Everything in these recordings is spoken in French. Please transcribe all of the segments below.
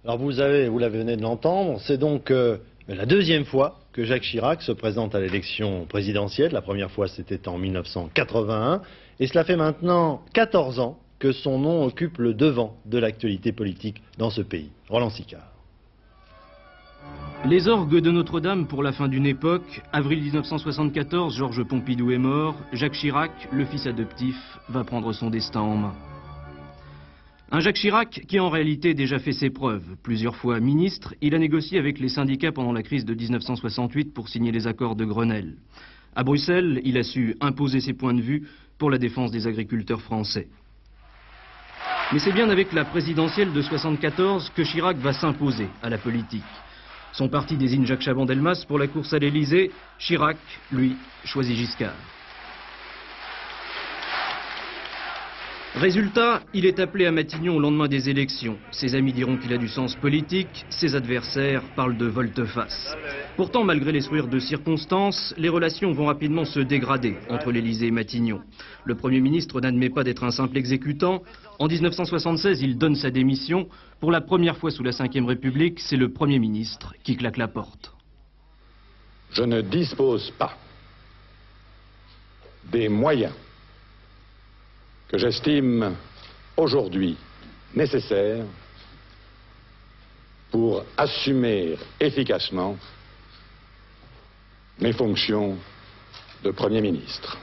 Alors vous venez de l'entendre, c'est donc la deuxième fois que Jacques Chirac se présente à l'élection présidentielle. La première fois c'était en 1981 et cela fait maintenant 14 ans que son nom occupe le devant de l'actualité politique dans ce pays. Roland Sicard. Les orgues de Notre-Dame pour la fin d'une époque. Avril 1974, Georges Pompidou est mort. Jacques Chirac, le fils adoptif, va prendre son destin en main. Un Jacques Chirac qui en réalité déjà fait ses preuves. Plusieurs fois ministre, il a négocié avec les syndicats pendant la crise de 1968 pour signer les accords de Grenelle. À Bruxelles, il a su imposer ses points de vue pour la défense des agriculteurs français. Mais c'est bien avec la présidentielle de 1974 que Chirac va s'imposer à la politique. Son parti désigne Jacques Chaban-Delmas pour la course à l'Élysée. Chirac, lui, choisit Giscard. Résultat, il est appelé à Matignon au lendemain des élections. Ses amis diront qu'il a du sens politique, ses adversaires parlent de volte-face. Pourtant, malgré les sourires de circonstance, les relations vont rapidement se dégrader entre l'Élysée et Matignon. Le Premier ministre n'admet pas d'être un simple exécutant. En 1976, il donne sa démission. Pour la première fois sous la Ve République, c'est le Premier ministre qui claque la porte. Je ne dispose pas des moyens que j'estime aujourd'hui nécessaires pour assumer efficacement mes fonctions de Premier ministre.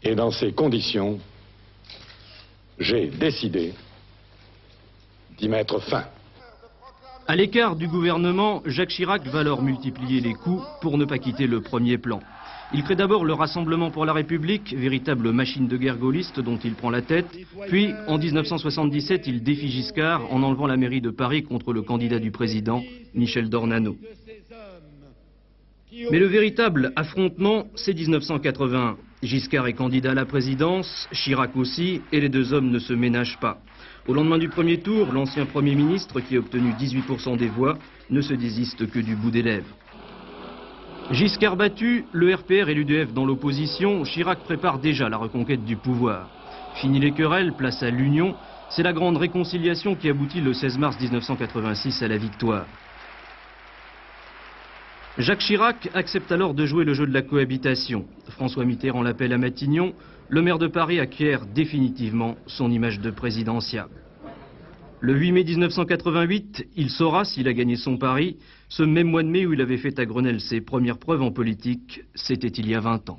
Et dans ces conditions, j'ai décidé d'y mettre fin. À l'écart du gouvernement, Jacques Chirac va alors multiplier les coups pour ne pas quitter le premier plan. Il crée d'abord le Rassemblement pour la République, véritable machine de guerre gaulliste dont il prend la tête. Puis, en 1977, il défie Giscard en enlevant la mairie de Paris contre le candidat du président, Michel Dornano. Mais le véritable affrontement, c'est 1981. Giscard est candidat à la présidence, Chirac aussi, et les deux hommes ne se ménagent pas. Au lendemain du premier tour, l'ancien Premier ministre, qui a obtenu 18% des voix, ne se désiste que du bout des lèvres. Giscard battu, le RPR et l'UDF dans l'opposition, Chirac prépare déjà la reconquête du pouvoir. Fini les querelles, place à l'union, c'est la grande réconciliation qui aboutit le 16 mars 1986 à la victoire. Jacques Chirac accepte alors de jouer le jeu de la cohabitation. François Mitterrand l'appelle à Matignon, le maire de Paris acquiert définitivement son image de présidentiable. Le 8 mai 1988, il saura s'il a gagné son pari. Ce même mois de mai où il avait fait à Grenelle ses premières preuves en politique, c'était il y a 20 ans.